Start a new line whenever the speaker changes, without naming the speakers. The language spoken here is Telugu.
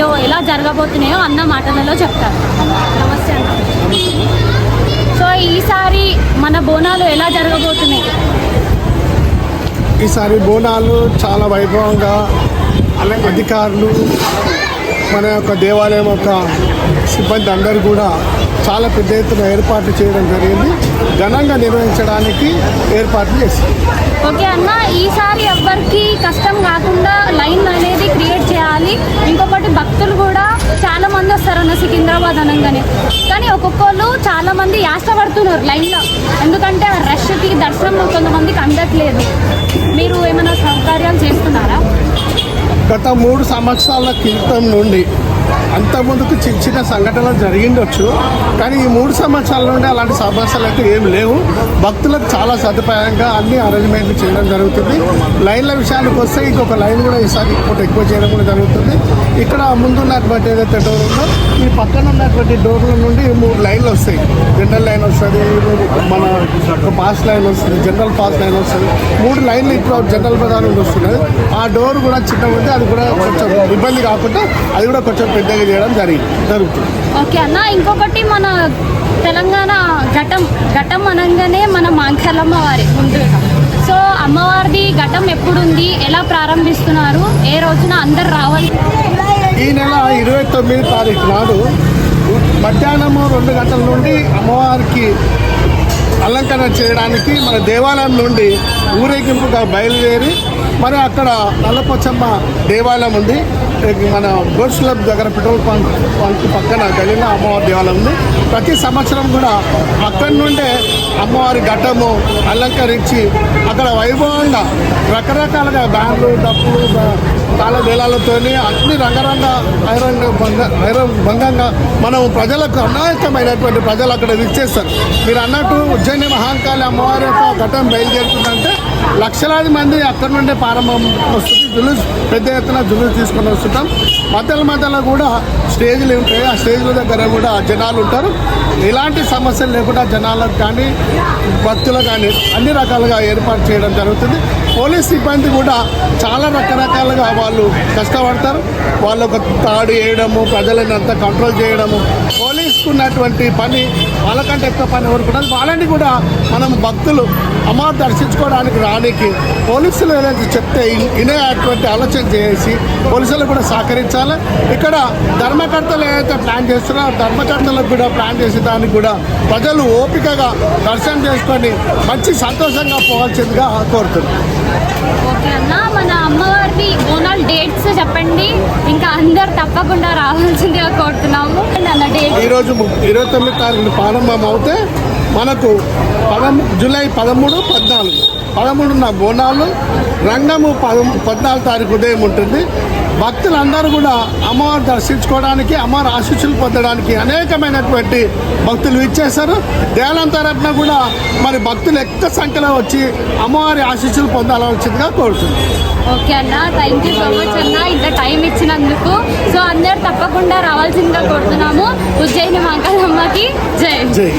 అయ్యో ఎలా జరగబోతున్నాయో అన్న మాటలలో చెప్తారు. నమస్తే అన్న. సో ఈసారి మన బోనాలు ఎలా జరగబోతున్నాయి?
ఈసారి బోనాలు చాలా వైభవంగా అధికారులు, మన యొక్క దేవాలయం యొక్క సిబ్బంది అందరూ కూడా చాలా పెద్ద ఎత్తున ఏర్పాట్లు చేయడం జరిగింది. ఘనంగా నిర్వహించడానికి ఏర్పాట్లు చేసింది.
ఓకే అన్న, ఈసారి ఎవ్వరికి కష్టం కాకుండా లైన్ అనేది క్రియేట్ చేయాలి. ఇంకొకటి భక్తులు కూడా చాలా మంది వస్తారన్న సికింద్రాబాద్ అనగానే, కానీ ఒక్కొక్కరు చాలా మంది యాష్టపడుతున్నారు లైన్లో. ఎందుకంటే ఆ రష్కి దర్శనం కొంతమందికి అందట్లేదు. మీరు ఏమైనా సౌకర్యాలు చేస్తున్నారా?
గత 3 సంవత్సరాల క్రితం నుండి అంతకుముందుకు చిన్న చిన్న సంఘటనలు జరిగిండొచ్చు, కానీ ఈ 3 సంవత్సరాల నుండి అలాంటి సమస్యలు అయితే ఏం లేవు. భక్తులకు చాలా సదుపాయంగా అన్ని అరేంజ్మెంట్లు చేయడం జరుగుతుంది. లైన్ల విషయానికి వస్తే ఇంకొక లైన్ కూడా ఈసారి ఇంకోటి ఎక్కువ చేయడం కూడా జరుగుతుంది. ఇక్కడ ముందున్నటువంటి ఏదైతే డోర్ ఉందో ఈ పక్కన ఉన్నటువంటి డోర్ల నుండి 3 లైన్లు వస్తాయి. జనరల్ లైన్ వస్తుంది, మన పాస్ లైన్ వస్తుంది, జనరల్ పాస్ లైన్ వస్తుంది. 3 లైన్లు ఇప్పుడు జనరల్ బజార్ నుండి వస్తున్నాయి. ఆ డోర్ కూడా చిన్నగా ఉంది, అది కూడా కొంచెం ఇబ్బంది కాకుండా అది కూడా కొంచెం పెద్దగా చేయడం జరుగుతుంది.
ఓకే అన్న, ఇంకొకటి మన తెలంగాణ ఘటం అనగానే మన మాంకాలమ్మ వారి ముందుగా. సో అమ్మవారిది ఘటం ఎప్పుడుంది, ఎలా ప్రారంభిస్తున్నారు, ఏ రోజున అందరు రావాలి?
ఈ నెల 29 తారీఖు నాడు మధ్యాహ్నం 2 గంటల నుండి అమ్మవారికి అలంకరణ చేయడానికి మన దేవాలయం నుండి ఊరేగింపుగా బయలుదేరి మరి అక్కడ నల్లపోచమ్మ దేవాలయం ఉంది. మన గోడ్స్ క్లబ్ దగ్గర పెట్రోల్ పంప్ పక్కన గలీలో అమ్మవారి దేవాలయం ఉంది. ప్రతి సంవత్సరం కూడా అక్కడి నుండే అమ్మవారి ఘట్టము అలంకరించి అక్కడ వైభవంగా రకరకాలుగా బ్యాండ్లు, డప్పులు, తాళ వేలాలతో అన్ని భంగంగా మనం ప్రజలకు అనేకమైనటువంటి ప్రజలు అక్కడ విచ్చేస్తారు. మీరు అన్నట్టు ఉజ్జయిని మహాంకాళి అమ్మవారి యొక్క ఘటం బయలుదేరుతుందంటే లక్షలాది మంది అక్కడి నుండే ప్రారంభం వస్తుంది. జులుస్ పెద్ద ఎత్తున జులుస్ తీసుకొని వస్తుంటాం. మధ్యలో కూడా స్టేజ్లు ఉంటాయి. ఆ స్టేజ్ల దగ్గర కూడా జనాలు ఉంటారు. ఎలాంటి సమస్యలు లేకుండా జనాలకు కానీ భక్తులకు కానీ అన్ని రకాలుగా ఏర్పాటు చేయడం జరుగుతుంది. పోలీస్ సిబ్బంది కూడా చాలా రకరకాలుగా వాళ్ళు కష్టపడతారు. వాళ్ళకు తాడు వేయడము, ప్రజలను అంతా కంట్రోల్ చేయడము, పోలీసుకు ఉన్నటువంటి పని వాళ్ళకంటే ఎక్కువ పని ఎవరుకుంటారు. వాళ్ళని కూడా మనం భక్తులు అమ్మవారు దర్శించుకోవడానికి రానికి పోలీసులు ఏదైతే చెప్తే వినేటువంటి ఆలోచన చేసి పోలీసులు కూడా సహకరించాలి. ఇక్కడ ధర్మకర్తలు ఏదైతే ప్లాన్ చేస్తున్నారో ధర్మకర్తలకు కూడా ప్లాన్ చేసే దానికి కూడా ప్రజలు ఓపికగా దర్శనం చేసుకొని మంచి సంతోషంగా పోవాల్సిందిగా కోరుతున్నాం.
ఓకే అన్న, మన అమ్మవారి బోనాల్ డేట్స్ చెప్పండి, ఇంకా అందరు తప్పకుండా రావాల్సిందిగా కోరుతున్నాము. అన్న డేట్
ఈరోజు 29 తారీఖున ప్రారంభం అవుతే మనకు జూలై 13, 14 బోనాలు, రంగము 14 తారీఖు ఉదయం ఉంటుంది. భక్తులందరూ కూడా అమ్మవారు దర్శించుకోవడానికి, అమ్మవారి ఆశీస్సులు పొందడానికి అనేకమైనటువంటి భక్తులు ఇచ్చేశారు. దేవాలయం తరఫున కూడా మరి భక్తులు ఎక్కువ సంఖ్యలో వచ్చి అమ్మవారి ఆశీస్సులు పొందాల్సిందిగా కోరుతున్నాం.
ఓకే అన్న, థ్యాంక్ యూ సో మచ్ అన్న, ఇంత టైం ఇచ్చినందుకు. సో అందరు తప్పకుండా రావాల్సిందిగా కోరుతున్నాము. ఉజ్జయిని మహాకాళమ్మకి జై.